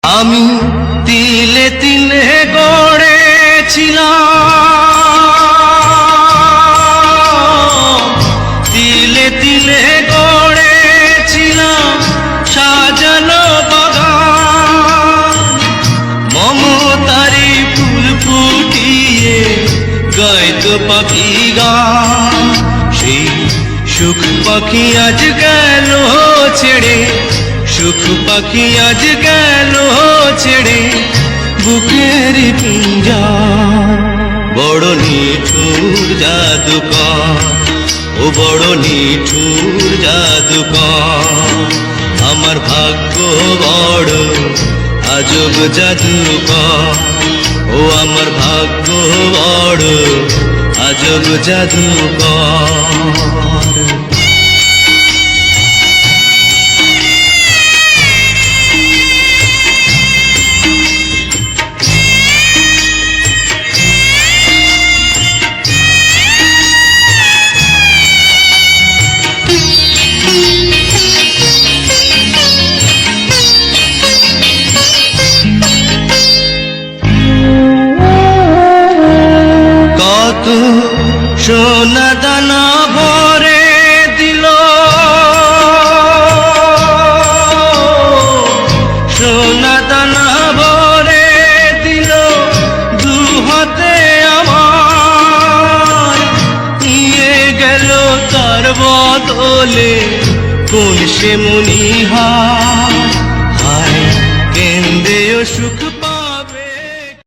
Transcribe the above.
আমি তিলে তিলে গড়েছিলাম, তিলে তিলে গড়েছিলাম সাজানো বাগান। মমতারি ফুল ফুটিয়ে গাইতো পাখি গান। সেই সুখ পাখি আজ গেল ছেড়ে, সুখ পাখি আজ গেল ছেড়ে বুকের পিঞ্জা। বড় নিঠুর জাদুকর, ও বড় নিঠুর জাদুকর। আমার ভাগ্য বড় আজব জাদুকর, ও আমার ভাগ্য বড় আজব জাদুকর। কত সোনা দানা ভরে দিল, সোনা দানা ভরে দিল দু হাতে আমার। নিয়ে গেল তার বদলে কোন সে মনিহার।